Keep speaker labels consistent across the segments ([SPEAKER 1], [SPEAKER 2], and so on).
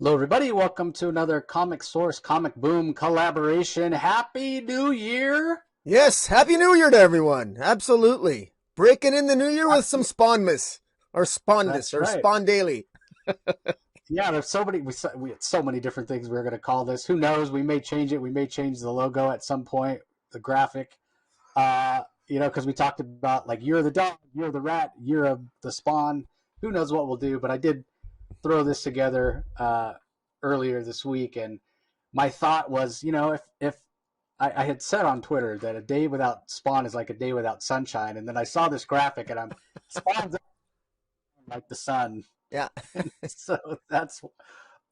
[SPEAKER 1] Hello, everybody. Welcome to another Comic Source Comic Boom collaboration. Happy New Year!
[SPEAKER 2] Yes, Happy New Year to everyone. Absolutely. Breaking in the new year with some
[SPEAKER 1] Absolutely.
[SPEAKER 2] Spawnmas or Spondus
[SPEAKER 1] That's
[SPEAKER 2] or
[SPEAKER 1] right.
[SPEAKER 2] Spawn Daily.
[SPEAKER 1] Yeah, there's so many. We had so many different things we were going to call this. Who knows? We may change it. We may change the logo at some point, the graphic. Because we talked about like you're the dog, you're the rat, you're the spawn. Who knows what we'll do? But I did throw this together earlier this week, and my thought was, if I had said on Twitter that a day without Spawn is like a day without sunshine, and then I saw this graphic, and I'm Spawn's like the sun,
[SPEAKER 2] Yeah.
[SPEAKER 1] and so that's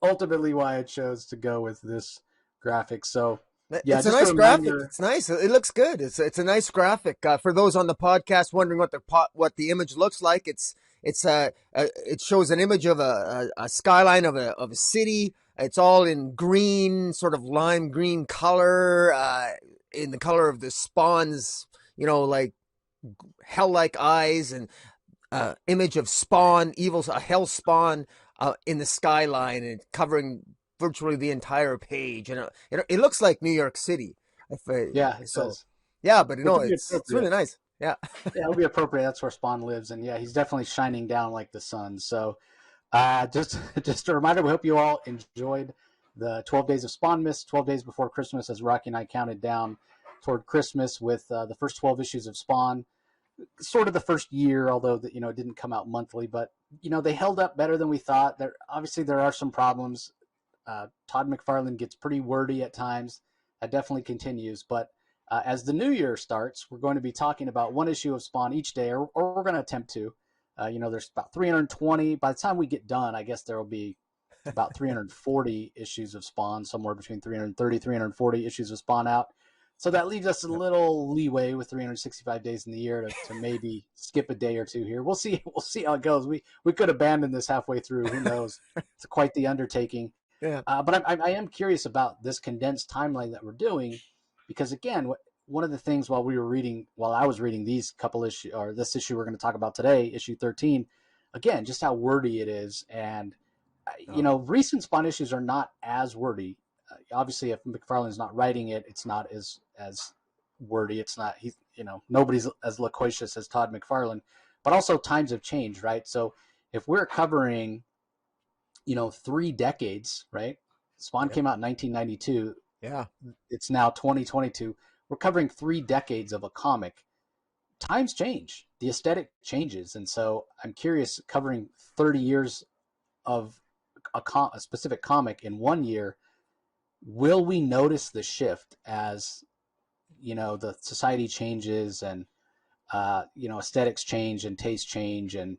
[SPEAKER 1] ultimately why I chose to go with this graphic. So, yeah,
[SPEAKER 2] It's a
[SPEAKER 1] just a
[SPEAKER 2] nice graphic.
[SPEAKER 1] reminder.
[SPEAKER 2] It's nice. It looks good. It's a nice graphic. For those on the podcast wondering what the image looks like, it shows an image of a skyline of a city. It's all in green, sort of lime green color, in the color of the spawns, like hell-like eyes, and image of Spawn, evil, a hell Spawn, in the skyline and covering virtually the entire page, and it looks like New York City. If
[SPEAKER 1] Yeah, it
[SPEAKER 2] so,
[SPEAKER 1] does,
[SPEAKER 2] yeah, but
[SPEAKER 1] which would be
[SPEAKER 2] it's really
[SPEAKER 1] appropriate.
[SPEAKER 2] nice. Yeah,
[SPEAKER 1] Yeah, it'll be appropriate. That's where Spawn lives, and yeah, he's definitely shining down like the sun. So, just just a reminder. We hope you all enjoyed the 12 days of Spawn Miss, 12 days before Christmas, as Rocky and I counted down toward Christmas with the first 12 issues of Spawn. Sort of the first year, although it didn't come out monthly, but they held up better than we thought. There are some problems. Todd McFarlane gets pretty wordy at times. That definitely continues, but as the new year starts, we're going to be talking about one issue of Spawn each day, or we're going to attempt to. There's about 320. By the time we get done, I guess there will be about 340 issues of Spawn, somewhere between 330, 340 issues of Spawn out. So that leaves us a little leeway with 365 days in the year to maybe skip a day or two here. We'll see. We'll see how it goes. We could abandon this halfway through. Who knows? It's quite the undertaking.
[SPEAKER 2] yeah.
[SPEAKER 1] But I am curious about this condensed timeline that we're doing, because again, one of the things while I was reading these couple issues, or this issue we're going to talk about today, issue 13, again, just how wordy it is, and
[SPEAKER 2] Oh.
[SPEAKER 1] recent Spawn issues are not as wordy. Obviously, if McFarlane's not writing it, it's not as wordy. It's not nobody's as loquacious as Todd McFarlane, but also times have changed, right? So if we're covering 3 decades, right? Spawn
[SPEAKER 2] Yep.
[SPEAKER 1] came out in 1992.
[SPEAKER 2] Yeah.
[SPEAKER 1] It's now 2022. We're covering 3 decades of a comic. Times change, the aesthetic changes, and so I'm curious, covering 30 years of a specific comic in one year, will we notice the shift as the society changes, and aesthetics change and taste change, and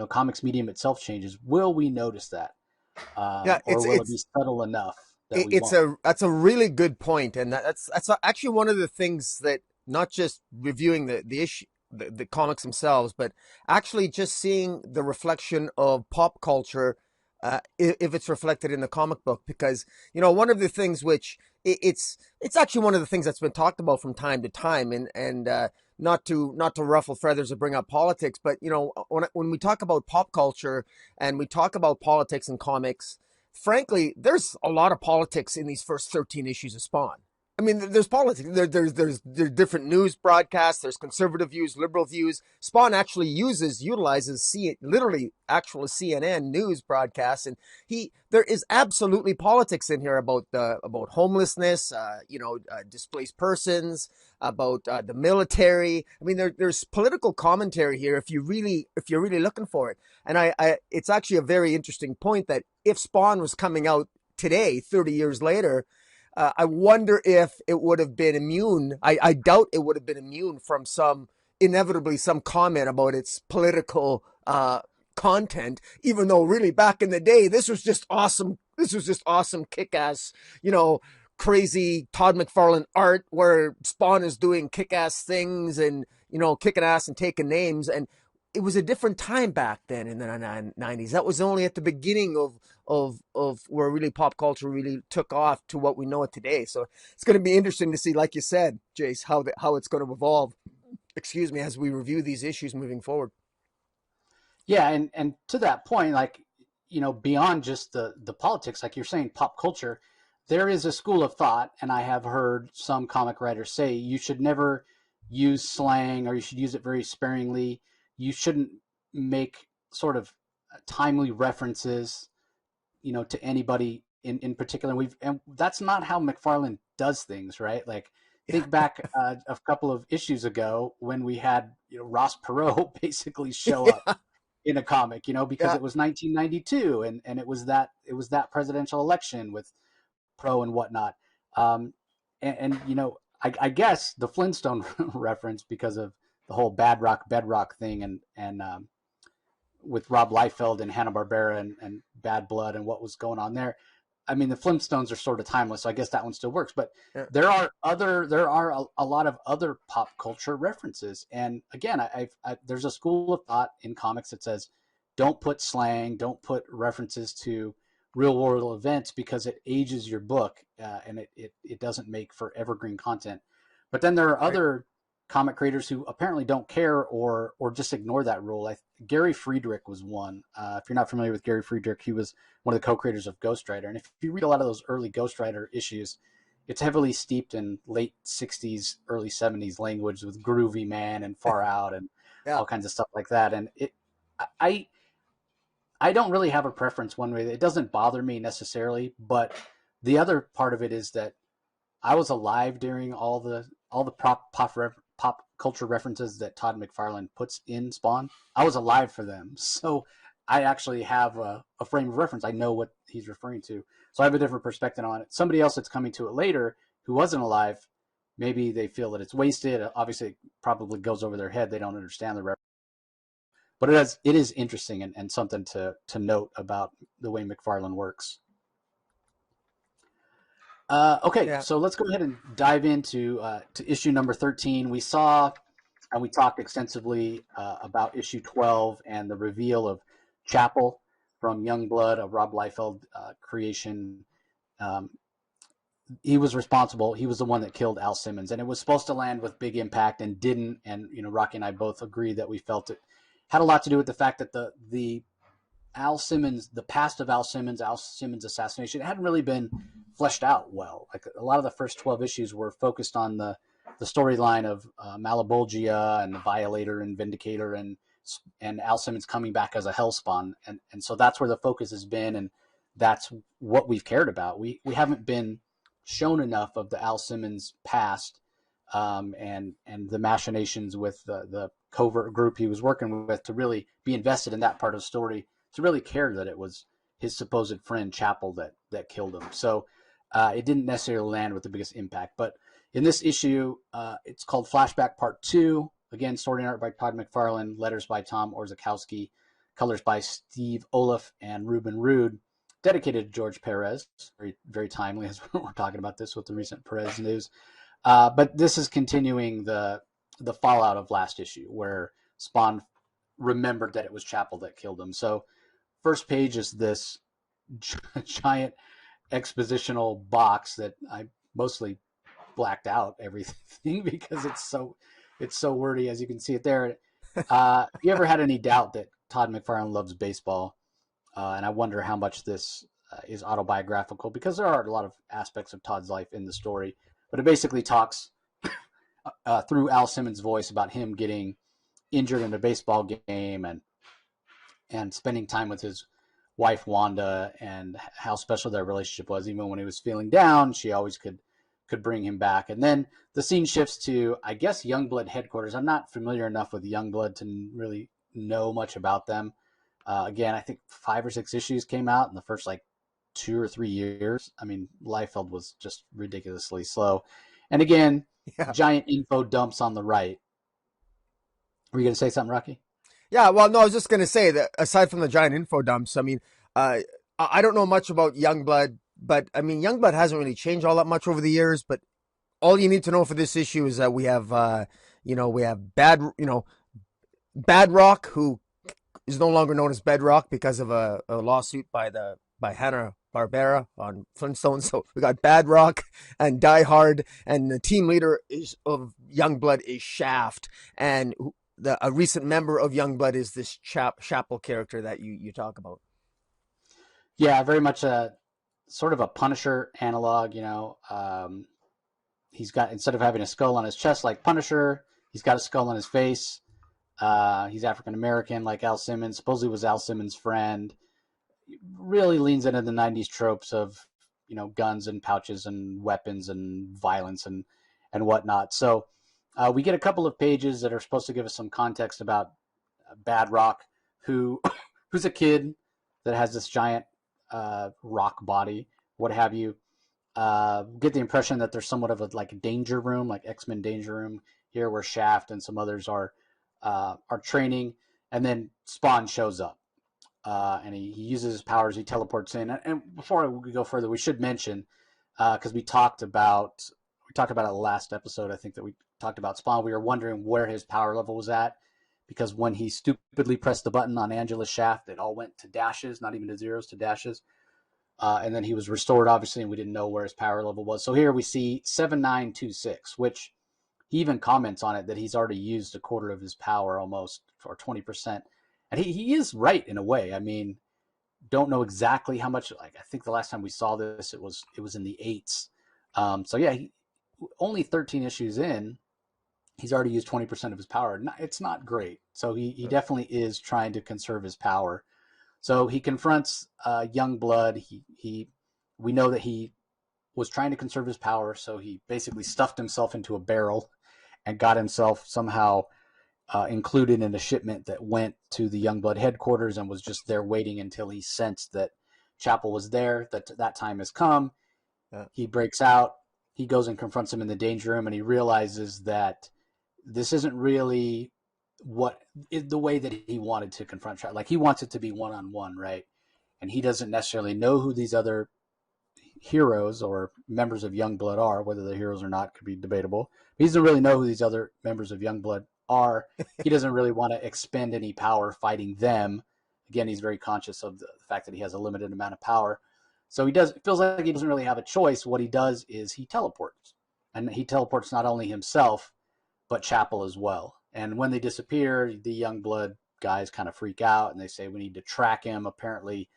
[SPEAKER 1] comics medium itself changes? Will we notice that,
[SPEAKER 2] Yeah.
[SPEAKER 1] or will it be subtle enough that we
[SPEAKER 2] It's
[SPEAKER 1] won't?
[SPEAKER 2] that's a really good point, and that's actually one of the things that, not just reviewing the issue, the comics themselves, but actually just seeing the reflection of pop culture, if it's reflected in the comic book. Because one of the things which it's actually one of the things that's been talked about from time to time, and not to ruffle feathers or bring up politics, but when we talk about pop culture and we talk about politics in comics, frankly, there's a lot of politics in these first 13 issues of Spawn. I mean, there's politics. There's different news broadcasts. There's conservative views, liberal views. Spawn actually utilizes literally actual CNN news broadcasts, and there is absolutely politics in here about homelessness, displaced persons, about the military. I mean, there's political commentary here if you're really looking for it. And it's actually a very interesting point that if Spawn was coming out today, 30 years later, I wonder if it would have been immune. I doubt it would have been immune from inevitably some comment about its political content, even though really back in the day, this was just awesome. This was just awesome, kick ass, crazy Todd McFarlane art where Spawn is doing kick ass things and, kicking ass and taking names. And it was a different time back then in the 90s. That was only at the beginning of where really pop culture really took off to what we know it today. So it's going to be interesting to see, like you said, Jace, how it's going to evolve. Excuse me, as we review these issues moving forward.
[SPEAKER 1] Yeah, and to that point, like, beyond just the politics, like you're saying, pop culture, there is a school of thought, and I have heard some comic writers say you should never use slang, or you should use it very sparingly. You shouldn't make sort of timely references, to anybody in particular. And that's not how McFarlane does things, right? Like,
[SPEAKER 2] Yeah.
[SPEAKER 1] think back a couple of issues ago when we had Ross Perot basically show up
[SPEAKER 2] Yeah.
[SPEAKER 1] in a comic, because
[SPEAKER 2] Yeah.
[SPEAKER 1] it was 1992, and it was that presidential election with Pro and whatnot. And I guess the Flintstone reference, because of the whole Bad Rock Bedrock thing, and with Rob Liefeld and Hanna-Barbera and Bad Blood and what was going on there. I mean, the Flintstones are sort of timeless, so I guess that one still works. But
[SPEAKER 2] Yeah.
[SPEAKER 1] there are a lot of other pop culture references. And again, there's a school of thought in comics that says, don't put slang, don't put references to real world events, because it ages your book, and it doesn't make for evergreen content. But then there are
[SPEAKER 2] Right.
[SPEAKER 1] other comic creators who apparently don't care, or just ignore that rule. Gary Friedrich was one. If you're not familiar with Gary Friedrich, he was one of the co-creators of Ghost Rider. And if you read a lot of those early Ghost Rider issues, it's heavily steeped in late 60s, early 70s language with Groovy Man and Far Out and
[SPEAKER 2] Yeah.
[SPEAKER 1] all kinds of stuff like that. And I, I don't really have a preference one way. It doesn't bother me necessarily, but the other part of it is that I was alive during all the pop culture references that Todd McFarlane puts in Spawn. I was alive for them, so I actually have a frame of reference. I know what he's referring to, so I have a different perspective on it. Somebody else that's coming to it later who wasn't alive, maybe they feel that it's wasted. Obviously, it probably goes over their head. They don't understand the reference, but it is interesting, and something to note about the way McFarlane works. Okay,
[SPEAKER 2] Yeah.
[SPEAKER 1] so let's go ahead and dive into to issue number 13. We saw and we talked extensively about issue 12 and the reveal of Chapel from Youngblood, a Rob Liefeld creation. Um, he was responsible. He was the one that killed Al Simmons, and it was supposed to land with big impact and didn't. And Rocky and I both agreed that we felt it had a lot to do with the fact that the Al Simmons, the past of Al Simmons assassination, it hadn't really been fleshed out well. Like, a lot of the first 12 issues were focused on the storyline of Malebolgia and the Violator and Vindicator, and Al Simmons coming back as a Hellspawn, and so that's where the focus has been, and that's what we've cared about. We haven't been shown enough of the Al Simmons past, and the machinations with the covert group he was working with, to really be invested in that part of the story, to really care that it was his supposed friend Chapel that killed him. So it didn't necessarily land with the biggest impact. But in this issue, it's called Flashback Part 2. Again, story and art by Todd McFarlane, letters by Tom Orzechowski, colors by Steve Oliff and Ruben Rude, dedicated to George Perez. Very, very timely, as we're talking about this with the recent Perez news. But this is continuing the fallout of last issue, where Spawn remembered that it was Chapel that killed him. So first page is this giant expositional box that I mostly blacked out everything because it's so wordy, as you can see it there. If you ever had any doubt that Todd McFarlane loves baseball, and I wonder how much this is autobiographical, because there are a lot of aspects of Todd's life in the story, but it basically talks through Al Simmons' voice about him getting injured in a baseball game, and spending time with his wife Wanda, and how special their relationship was. Even when he was feeling down, she always could bring him back. And then the scene shifts to, I guess, Youngblood headquarters. I'm not familiar enough with Youngblood to really know much about them. Again, I think 5 or 6 issues came out in the first, like, 2 or 3 years. I mean, Liefeld was just ridiculously slow. And again,
[SPEAKER 2] Yeah.
[SPEAKER 1] giant info dumps on the right. Were you going to say something, Rocky?
[SPEAKER 2] Yeah, well, no, I was just going to say that aside from the giant info dumps, I mean, I don't know much about Youngblood, but I mean, Youngblood hasn't really changed all that much over the years. But all you need to know for this issue is that we have Bad Rock, who is no longer known as Bedrock because of a lawsuit by Hanna Barbera on Flintstones. So we got Bad Rock and Die Hard, and the team leader of Youngblood is Shaft, and a recent member of Youngblood is this Chapel character that you talk about.
[SPEAKER 1] Yeah, very much a sort of a Punisher analog. He's got, instead of having a skull on his chest like Punisher, he's got a skull on his face. He's African American, like Al Simmons. Supposedly was Al Simmons' friend. Really leans into the '90s tropes of guns and pouches and weapons and violence and whatnot. So we get a couple of pages that are supposed to give us some context about Bad Rock, who who's a kid that has this giant rock body, what have you. Get the impression that there's somewhat of a like danger room, like X-Men danger room here, where Shaft and some others are training, and then Spawn shows up, and he uses his powers. He teleports in, and before we go further, we should mention because we talked about it last episode. I think that we talked about Spawn. We were wondering where his power level was at because when he stupidly pressed the button on Angela's Shaft, it all went to dashes, not even to zeros, to dashes. And then he was restored, obviously, and we didn't know where his power level was. So here we see 7926, which he even comments on it that he's already used a quarter of his power almost, or 20%. And he is right in a way. I mean, don't know exactly how much. Like I think the last time we saw this, it was in the eights. So yeah, only 13 issues in, he's already used 20% of his power. It's not great. So he definitely is trying to conserve his power. So he confronts young blood. We know that he was trying to conserve his power, so he basically stuffed himself into a barrel and got himself somehow included in a shipment that went to the Youngblood headquarters and was just there waiting until he sensed that Chapel was there, that time has come.
[SPEAKER 2] Yeah.
[SPEAKER 1] He breaks out. He goes and confronts him in the danger room, and he realizes that this isn't really the way that he wanted to confront Chapel. Like he wants it to be one-on-one, right? And he doesn't necessarily know who these other heroes or members of Youngblood are. Whether they're heroes or not could be debatable. He doesn't really know who these other members of Youngblood are. He doesn't really want to expend any power fighting them. Again, he's very conscious of the fact that he has a limited amount of power. So it feels like he doesn't really have a choice. What he does is he teleports. And he teleports not only himself, but Chapel as well. And when they disappear, the Youngblood guys kind of freak out and they say we need to track him. Apparently,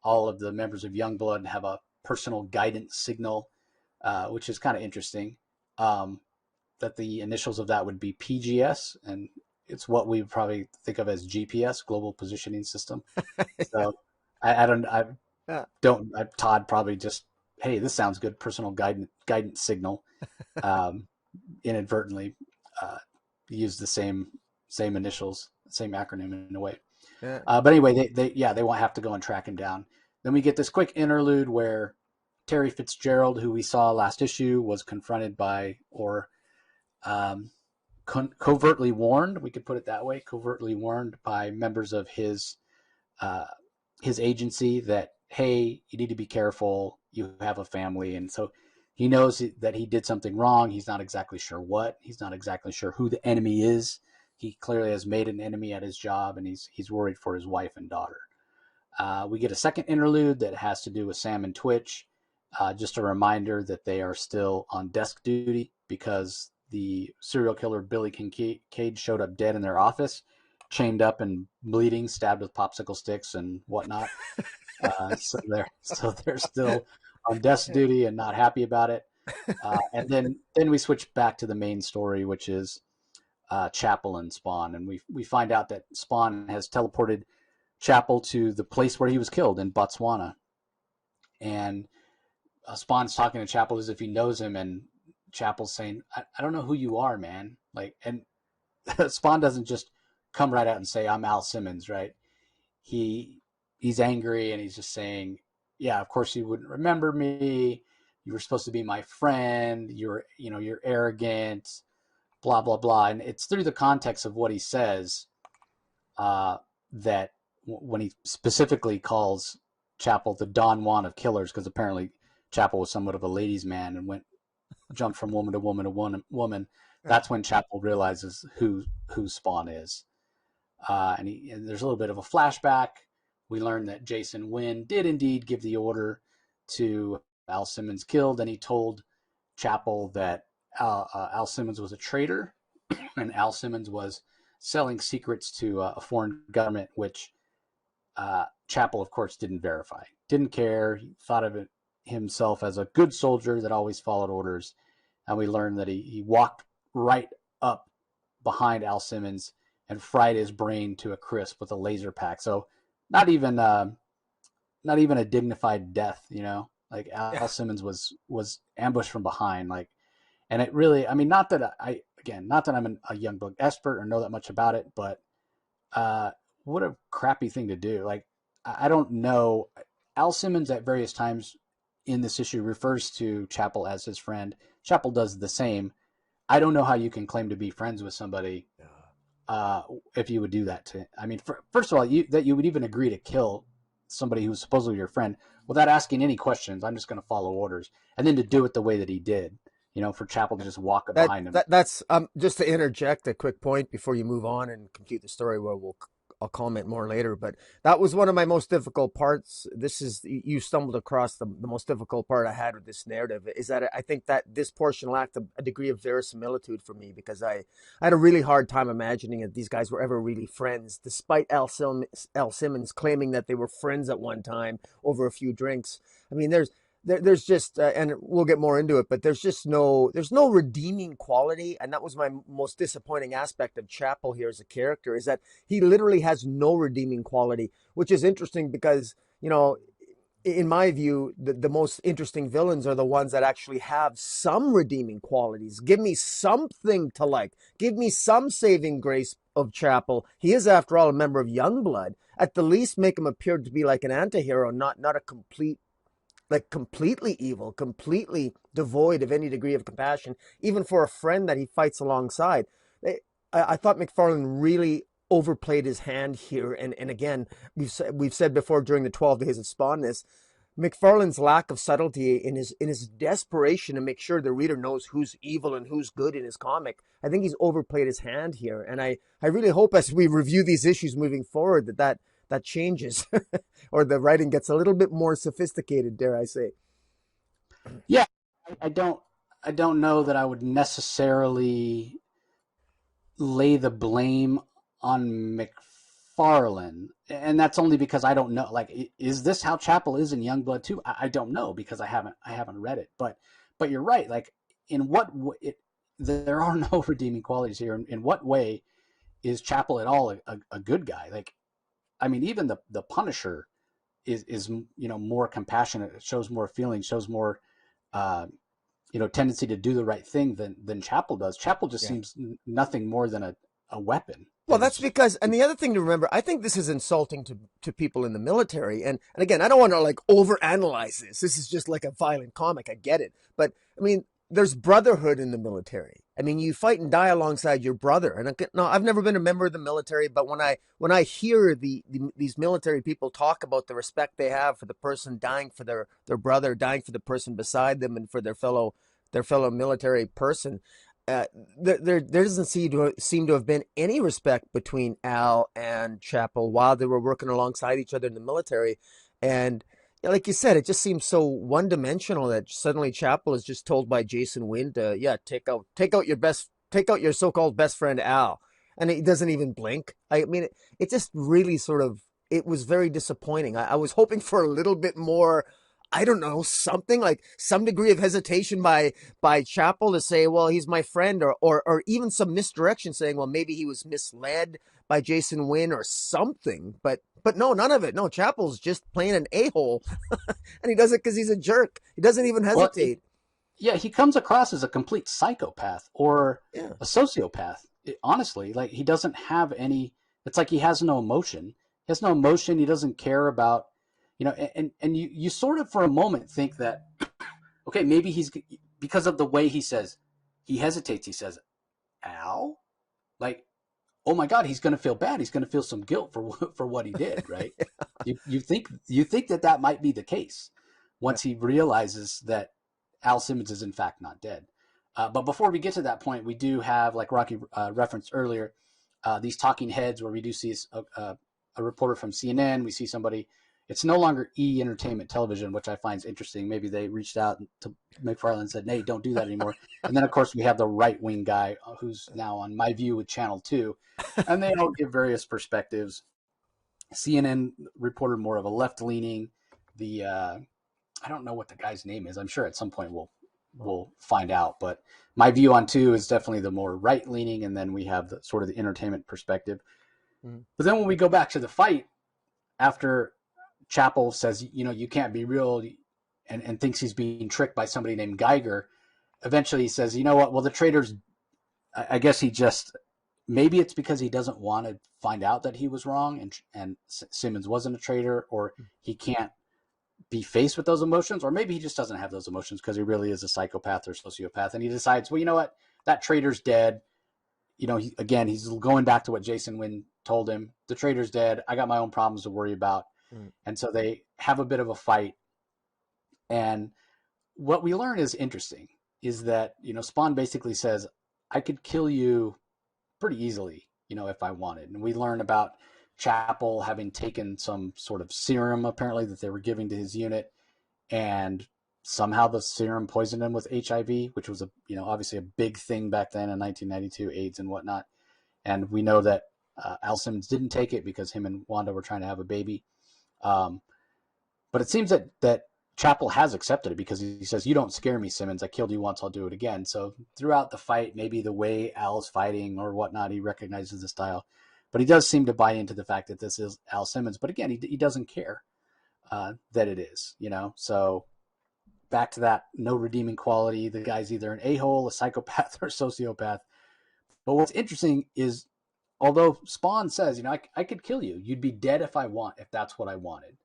[SPEAKER 1] all of the members of Youngblood have a personal guidance signal, which is kind of interesting. That the initials of that would be PGS, and it's what we probably think of as GPS, Global Positioning System. So I don't I
[SPEAKER 2] Yeah.
[SPEAKER 1] don't Todd probably just, hey, this sounds good, personal guidance signal. Um, Inadvertently uh, used the same initials, same acronym in a way.
[SPEAKER 2] Yeah.
[SPEAKER 1] But anyway, they won't have to go and track him down. Then we get this quick interlude where Terry Fitzgerald, who we saw last issue, was confronted by, or um, covertly warned, we could put it that way, covertly warned by members of uh, his agency that, hey, you need to be careful. You have a family, and so he knows that he did something wrong. He's not exactly sure what. He's not exactly sure who the enemy is. He clearly has made an enemy at his job, and he's worried for his wife and daughter. We get a second interlude that has to do with Sam and Twitch. Just a reminder that they are still on desk duty because the serial killer Billy Kincaid showed up dead in their office, chained up and bleeding, stabbed with popsicle sticks and whatnot. So they're still on desk duty and not happy about it. And then we switch back to the main story, which is Chapel and Spawn, and we find out that Spawn has teleported Chapel to the place where he was killed in Botswana, and Spawn's talking to Chapel as if he knows him, and Chapel's saying, I don't know who you are, man. Like, and Spawn doesn't just come right out and say, I'm Al Simmons, right? He's angry and he's just saying, yeah, of course you wouldn't remember me. You were supposed to be my friend. You're arrogant, blah, blah, blah. And it's through the context of what he says that when he specifically calls Chapel the Don Juan of killers, because apparently Chapel was somewhat of a ladies' man and jumped from woman to woman to woman. That's when Chapel realizes who Spawn is. And there's a little bit of a flashback. We learn that Jason Wynn did indeed give the order to Al Simmons killed, and he told Chapel that Al Simmons was a traitor, and Al Simmons was selling secrets to a foreign government, which Chapel, of course, didn't verify. didn't care. He thought of it himself as a good soldier that always followed orders. And we learned that he walked right up behind Al Simmons and fried his brain to a crisp with a laser pack. So not even not even a dignified death, you know. Like
[SPEAKER 2] Yeah.
[SPEAKER 1] Al Simmons was ambushed from behind, like, and it really, I mean, not that I again, not that I'm a young book expert or know that much about it, but uh, what a crappy thing to do. Like, I don't know. Al Simmons at various times in this issue refers to Chapel as his friend. Chapel does the same. I don't know how you can claim to be friends with somebody uh, if you would do that to. I mean, first of all, that you would even agree to kill somebody who's supposedly your friend without asking any questions. I'm just going to follow orders, and then to do it the way that he did. You know, for Chapel to just walk up behind him.
[SPEAKER 2] That's just to interject a quick point before you move on and complete the story where I'll comment more later, but that was one of my most difficult parts. This is, you stumbled across the most difficult part I had with this narrative, is that I think that this portion lacked a degree of verisimilitude for me, because I had a really hard time imagining that these guys were ever really friends, despite Al Simmons claiming that they were friends at one time over a few drinks. I mean, there's just and we'll get more into it, but there's no redeeming quality, and that was my most disappointing aspect of Chapel here as a character, is that he literally has no redeeming quality, which is interesting because, you know, in my view, the most interesting villains are the ones that actually have some redeeming qualities. Give me something to like. Give me some saving grace of Chapel. He is, after all, a member of Youngblood. At the least, make him appear to be like an antihero, not a complete, like, completely evil, completely devoid of any degree of compassion, even for a friend that he fights alongside. I thought McFarlane really overplayed his hand here, and again, we've said before during the 12 Days of Spawnness, McFarlane's lack of subtlety in his desperation to make sure the reader knows who's evil and who's good in his comic. I think he's overplayed his hand here, and I really hope as we review these issues moving forward that changes, or the writing gets a little bit more sophisticated, dare I say.
[SPEAKER 1] Yeah, I don't know that I would necessarily lay the blame on McFarlane, and that's only because I don't know. Like, is this how Chapel is in Youngblood too? I don't know because I haven't read it. But you're right. Like, in what there are no redeeming qualities here. In what way is Chapel at all a good guy? Like, I mean, even the Punisher is more compassionate, shows more feeling, shows more uh, tendency to do the right thing than Chapel does. Chapel just
[SPEAKER 2] Yeah.
[SPEAKER 1] seems nothing more than a weapon
[SPEAKER 2] Well,
[SPEAKER 1] that
[SPEAKER 2] that's
[SPEAKER 1] is.
[SPEAKER 2] because, and the other thing to remember, I think this is insulting to people in the military. And again, I don't want to like overanalyze this. This is just like a violent comic. I get it. But I mean, there's brotherhood in the military. I mean, you fight and die alongside your brother. And no, I've never been a member of the military, but when I hear these military people talk about the respect they have for the person dying for their brother, dying for the person beside them, and for their fellow military person, there doesn't seem to have been any respect between Al and Chapel while they were working alongside each other in the military. And like you said, it just seems so one dimensional that suddenly Chapel is just told by Jason Wynn to, yeah, take out your so-called best friend Al, and he doesn't even blink. I mean, it just really sort of, it was very disappointing. I was hoping for a little bit more, I don't know, something like some degree of hesitation by Chapel to say, well, he's my friend, or even some misdirection, saying, well, maybe he was misled by Jason Wynn or something. But no, none of it. No, Chapel's just playing an a-hole, and he does it because he's a jerk. He doesn't even
[SPEAKER 1] Well,
[SPEAKER 2] hesitate.
[SPEAKER 1] yeah, he comes across as a complete psychopath or
[SPEAKER 2] Yeah,
[SPEAKER 1] a sociopath. Honestly, like, he doesn't have any. It's like he has no emotion. He has no emotion. He doesn't care about, and you sort of for a moment think that, okay, maybe he's, because of the way he says, he hesitates. He says, Al, like, oh my God, he's going to feel bad. He's going to feel some guilt for what he did, right? You think that might be the case
[SPEAKER 2] yeah,
[SPEAKER 1] once he realizes that Al Simmons is in fact not dead. But before we get to that point, we do have, like Rocky referenced earlier, these talking heads where we do see a reporter from CNN. We see somebody. It's no longer Entertainment Television, which I find interesting. Maybe they reached out to McFarlane and said, "Hey, don't do that anymore." And then, of course, we have the right wing guy who's now on My View with Channel 2, and they all give various perspectives. CNN reported more of a left leaning, the I don't know what the guy's name is. I'm sure at some point we'll find out. But my view on 2 is definitely the more right leaning, and then we have the sort of the entertainment perspective. Mm-hmm. But then when we go back to the fight, after Chapel says, you can't be real, and thinks he's being tricked by somebody named Geiger, eventually he says, you know what? Well, the traitor's, I guess he just, maybe it's because he doesn't want to find out that he was wrong and Simmons wasn't a traitor, or he can't be faced with those emotions, or maybe he just doesn't have those emotions because he really is a psychopath or sociopath, and he decides, well, you know what? That traitor's dead. He's going back to what Jason Wynn told him. The traitor's dead. I got my own problems to worry about. And so they have a bit of a fight. And what we learn is interesting, is that, Spawn basically says, I could kill you pretty easily, if I wanted. And we learn about Chapel having taken some sort of serum, apparently, that they were giving to his unit. And somehow the serum poisoned him with HIV, which was obviously a big thing back then in 1992, AIDS and whatnot. And we know that Al Simmons didn't take it because him and Wanda were trying to have a baby. But it seems that Chapel has accepted it, because he says, you don't scare me, Simmons. I killed you once. I'll do it again. So throughout the fight, maybe the way Al's fighting or whatnot, he recognizes the style. But he does seem to buy into the fact that this is Al Simmons. But again, he doesn't care that it is, So back to that no redeeming quality. The guy's either an a-hole, a psychopath, or a sociopath. But what's interesting is, although Spawn says, I could kill you. You'd be dead if that's what I wanted.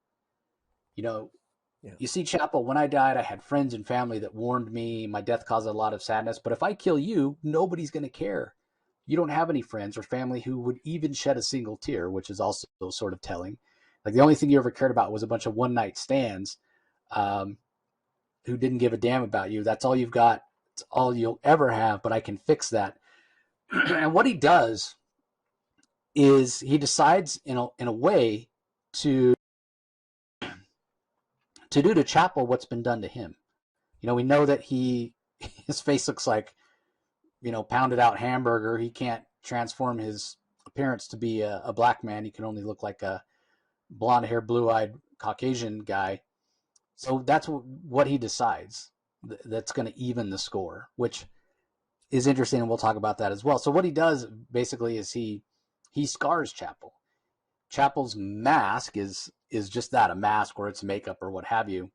[SPEAKER 1] You see Chapel, when I died, I had friends and family that warned me. My death caused a lot of sadness. But if I kill you, nobody's going to care. You don't have any friends or family who would even shed a single tear, which is also sort of telling. Like, the only thing you ever cared about was a bunch of one-night stands who didn't give a damn about you. That's all you've got. It's all you'll ever have, but I can fix that. And what he does is he decides in a way to do to Chapel what's been done to him. We know that his face looks like, pounded out hamburger. He can't transform his appearance to be a black man. He can only look like a blonde hair, blue-eyed Caucasian guy. So that's what he decides that's going to even the score, which is interesting, and we'll talk about that as well. So what he does basically is he scars Chapel. Chapel's mask is just that, a mask, or it's makeup or what have you,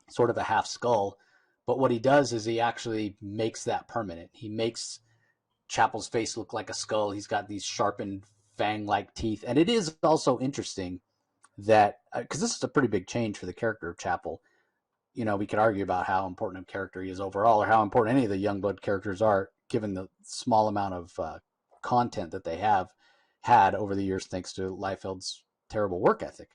[SPEAKER 1] sort of a half skull. But what he does is he actually makes that permanent. He makes Chapel's face look like a skull. He's got these sharpened fang-like teeth. And it is also interesting that, because this is a pretty big change for the character of Chapel. We could argue about how important a character he is overall, or how important any of the Youngblood characters are, given the small amount of content that they have had over the years, thanks to Liefeld's terrible work ethic.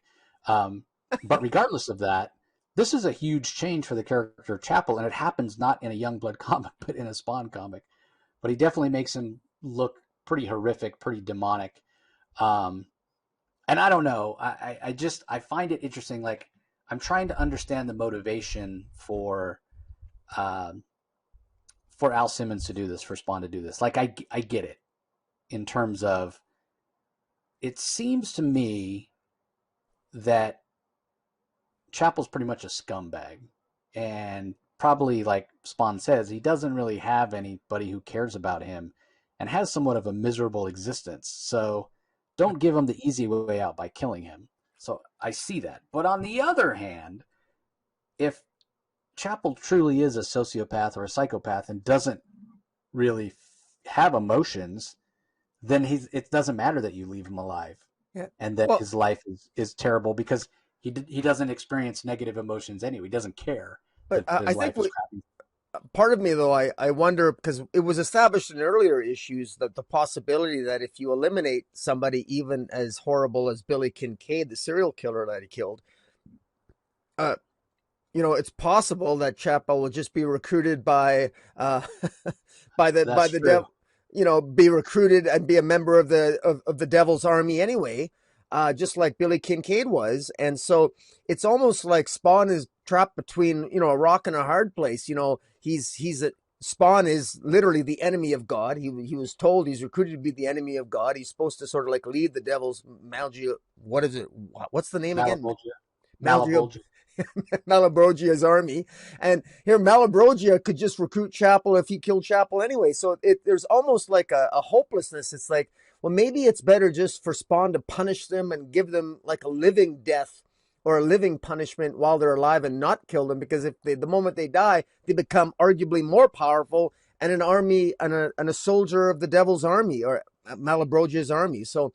[SPEAKER 1] But regardless of that, this is a huge change for the character of Chapel, and it happens not in a Youngblood comic, but in a Spawn comic. But he definitely makes him look pretty horrific, pretty demonic. And I don't know. I find it interesting. Like, I'm trying to understand the motivation for Al Simmons to do this, for Spawn to do this. Like, I get it in terms of, it seems to me that Chapel's pretty much a scumbag, and probably, like Spawn says, he doesn't really have anybody who cares about him and has somewhat of a miserable existence. So don't give him the easy way out by killing him. So I see that. But on the other hand, if Chapel truly is a sociopath or a psychopath and doesn't really have emotions, then it doesn't matter that you leave him alive. Yeah. And that his life is terrible, because he doesn't experience negative emotions anyway. He doesn't care.
[SPEAKER 2] But I think part of me, though, I wonder, because it was established in earlier issues that the possibility that if you eliminate somebody even as horrible as Billy Kincaid, the serial killer that he killed, it's possible that Chapel will just be recruited by the devil, be recruited and be a member of the devil's army anyway. Just like Billy Kincaid was. And so it's almost like Spawn is trapped between, a rock and a hard place. Spawn is literally the enemy of God. He was told he's recruited to be the enemy of God. He's supposed to sort of like lead the devil's Malgia. What is it? What's the name again?
[SPEAKER 1] Malabulge.
[SPEAKER 2] Malabrogia's army. And here Malabrogia could just recruit Chapel if he killed Chapel anyway. So there's almost like a hopelessness. It's like, well, maybe it's better just for Spawn to punish them and give them like a living death or a living punishment while they're alive and not kill them, because the moment they die, they become arguably more powerful and an army and a soldier of the Devil's army or Malabrogia's army. So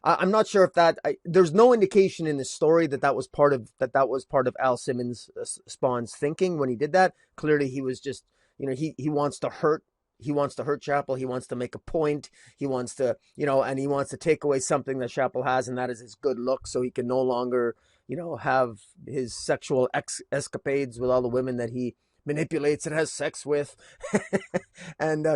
[SPEAKER 2] I'm not sure if there's no indication in the story that was part of Al Simmons' Spawn's thinking when he did that. Clearly, he was just, he wants to hurt. He wants to hurt Chapel. He wants to make a point. He wants to, and he wants to take away something that Chapel has, and that is his good look, so he can no longer, have his sexual escapades with all the women that he manipulates and has sex with. And,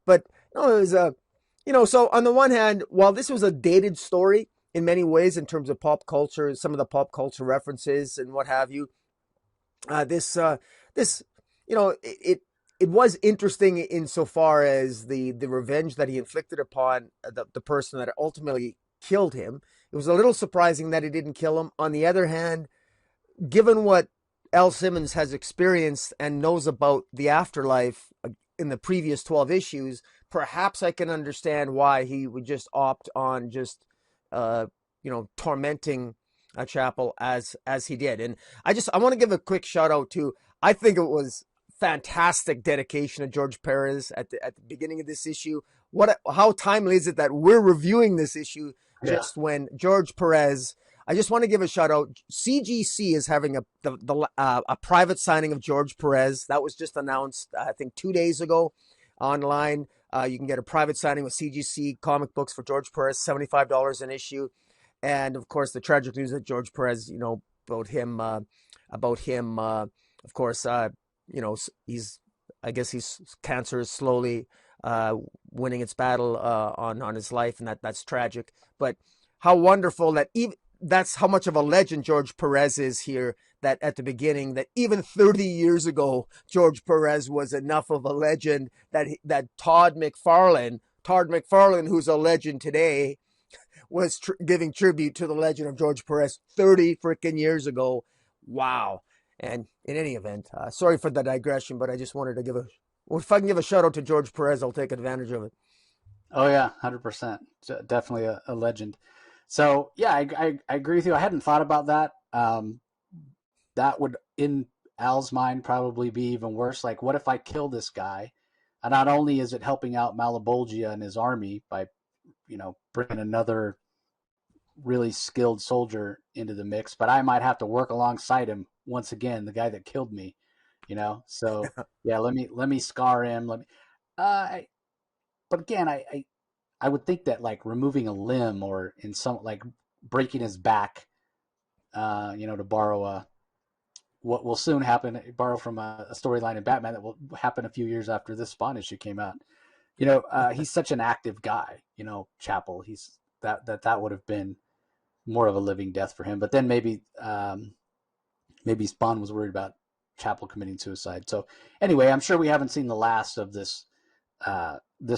[SPEAKER 2] but no, it was so on the one hand, while this was a dated story in many ways in terms of pop culture, some of the pop culture references and what have you, it was interesting insofar as the revenge that he inflicted upon the person that ultimately killed him. It was a little surprising that he didn't kill him. On the other hand, given what Al Simmons has experienced and knows about the afterlife in the previous 12 issues, perhaps I can understand why he would just opt on just, tormenting a Chapel as he did. And I want to give a quick shout out to, I think it was fantastic dedication of George Perez at the beginning of this issue. How timely is it that we're reviewing this issue just when George Perez, I just want to give a shout out. CGC is having a private signing of George Perez. That was just announced, I think 2 days ago online. You can get a private signing with CGC comic books for George Perez, $75 an issue. And of course, the tragic news that George Perez, about him, of course, his cancer is slowly winning its battle on his life, and that's tragic. But how wonderful that that's how much of a legend George Perez is here, that at the beginning, that even 30 years ago, George Perez was enough of a legend that Todd McFarlane, who's a legend today, was giving tribute to the legend of George Perez 30 freaking years ago. Wow. And in any event, sorry for the digression, but I just wanted to if I can give a shout out to George Perez, I'll take advantage of it.
[SPEAKER 1] Oh yeah, 100%. Definitely a legend. So yeah, I agree with you. I hadn't thought about that. That would, in Al's mind, probably be even worse. Like, what if I kill this guy? And not only is it helping out Malabulgia and his army by, bringing another really skilled soldier into the mix, but I might have to work alongside him once again, the guy that killed me. So yeah, let me scar him. But again, I would think that like removing a limb or in some like breaking his back, to borrow what will soon happen, borrow from a storyline in Batman that will happen a few years after this Spawn issue came out. He's such an active guy, Chapel. He's that would have been more of a living death for him. But then maybe Spawn was worried about Chapel committing suicide. So anyway, I'm sure we haven't seen the last of this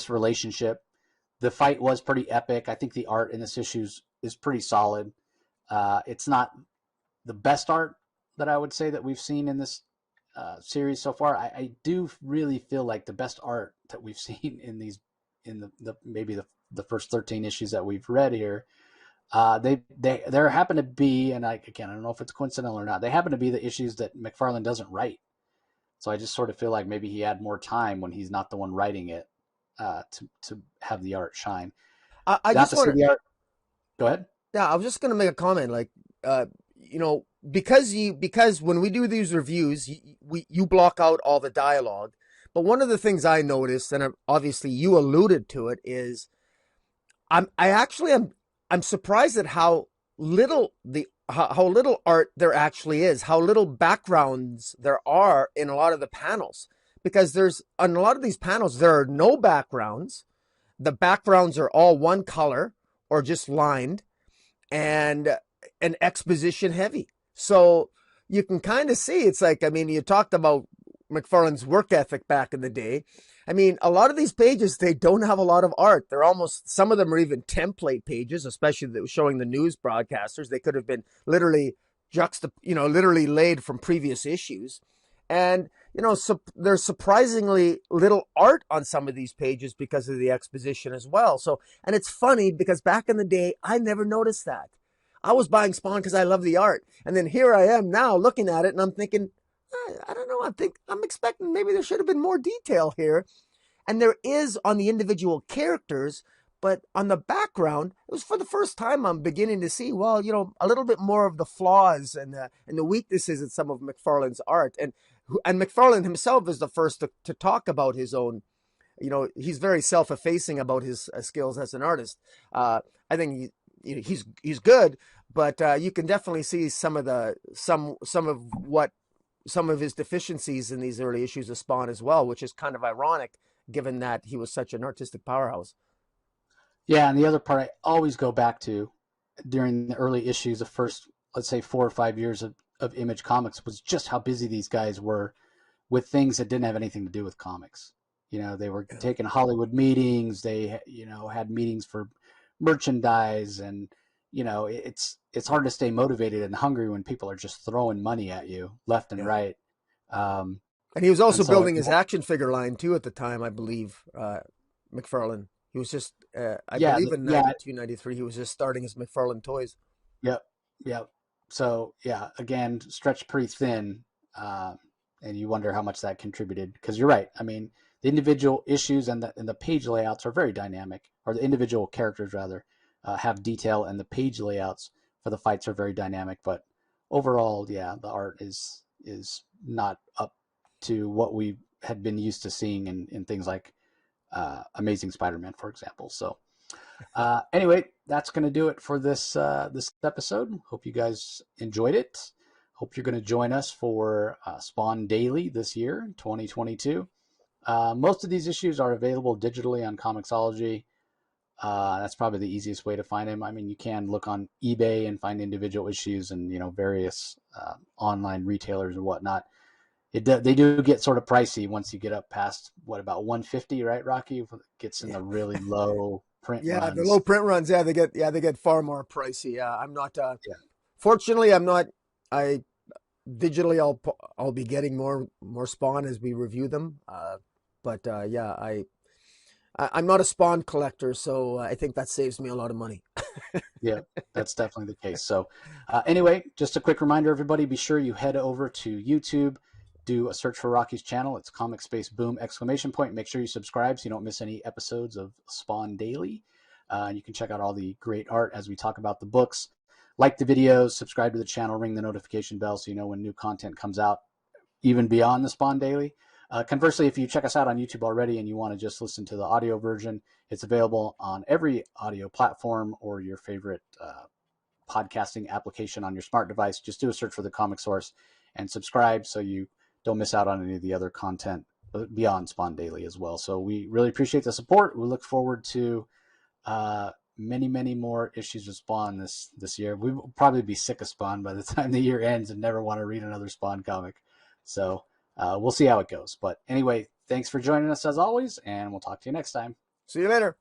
[SPEAKER 1] relationship. The fight was pretty epic. I think the art in this issue is pretty solid. It's not the best art that I would say that we've seen in this series so far. I do really feel like the best art that we've seen in the first 13 issues that we've read here, there happen to be, and I don't know if it's coincidental or not, they happen to be the issues that McFarlane doesn't write. So I just sort of feel like maybe he had more time when he's not the one writing it to have the art shine.
[SPEAKER 2] I just want
[SPEAKER 1] the art. Go ahead.
[SPEAKER 2] Yeah, I was just going to make a comment, like, because when we do these reviews, you block out all the dialogue. But one of the things I noticed, and obviously you alluded to it, is I'm surprised at how little art there actually is, how little backgrounds there are in a lot of the panels. Because on a lot of these panels, there are no backgrounds. The backgrounds are all one color or just lined and exposition heavy. So you can kind of see, it's like, you talked about McFarlane's work ethic back in the day. A lot of these pages, they don't have a lot of art. They're some of them are even template pages, especially showing the news broadcasters. They could have been literally literally laid from previous issues. And, there's surprisingly little art on some of these pages because of the exposition as well. So, and it's funny because back in the day, I never noticed that. I was buying Spawn because I love the art. And then here I am now looking at it and I'm thinking, I don't know. I'm expecting maybe there should have been more detail here. And there is on the individual characters, but on the background, it was for the first time I'm beginning to see, well, a little bit more of the flaws and the weaknesses in some of McFarlane's art. And McFarlane himself is the first to talk about his own, he's very self-effacing about his skills as an artist. I think he's good, but you can definitely see some of his deficiencies in these early issues of Spawn as well, which is kind of ironic given that he was such an artistic powerhouse.
[SPEAKER 1] Yeah, and the other part I always go back to during the early issues, the first, let's say, 4 or 5 years of Image Comics, was just how busy these guys were with things that didn't have anything to do with comics. They were taking Hollywood meetings. They, had meetings for merchandise, and it's hard to stay motivated and hungry when people are just throwing money at you left and right.
[SPEAKER 2] And he was also building his action figure line too at the time, I believe. McFarlane. He was just, I believe in 92, 93, he was just starting his McFarlane Toys.
[SPEAKER 1] Yep. So yeah, again, stretched pretty thin, and you wonder how much that contributed. Because you're right. I mean, the individual issues and the page layouts are very dynamic, or the individual characters rather have detail, and the page layouts for the fights are very dynamic. But overall, yeah, the art is not up to what we had been used to seeing in things like Amazing Spider-Man, for example. So anyway, that's going to do it for this episode. Hope you guys enjoyed it. Hope you're going to join us for Spawn Daily this year, 2022. Most of these issues are available digitally on Comixology. That's probably the easiest way to find them. I mean, you can look on eBay and find individual issues and various online retailers and whatnot. They do get sort of pricey once you get up past about 150, right, Rocky? It gets in the really low print runs.
[SPEAKER 2] Yeah, the low print runs. Yeah, they get far more pricey. Yeah, I'm not. Fortunately, I'm not. Digitally, I'll be getting more Spawn as we review them. But I'm not a Spawn collector, so I think that saves me a lot of money.
[SPEAKER 1] Yeah, that's definitely the case. So anyway, just a quick reminder, everybody, be sure you head over to YouTube. Do a search for Rocky's channel. It's Comic Space Boom ! Make sure you subscribe so you don't miss any episodes of Spawn Daily. You can check out all the great art as we talk about the books. Like the videos, subscribe to the channel, ring the notification bell so you know when new content comes out, even beyond the Spawn Daily. Conversely, if you check us out on YouTube already and you want to just listen to the audio version, it's available on every audio platform or your favorite podcasting application on your smart device. Just do a search for the Comic Source and subscribe so you don't miss out on any of the other content beyond Spawn Daily as well. So we really appreciate the support. We look forward to many more issues of Spawn this year. We will probably be sick of Spawn by the time the year ends and never want to read another Spawn comic. So we'll see how it goes. But anyway, thanks for joining us as always, and we'll talk to you next time.
[SPEAKER 2] See you later.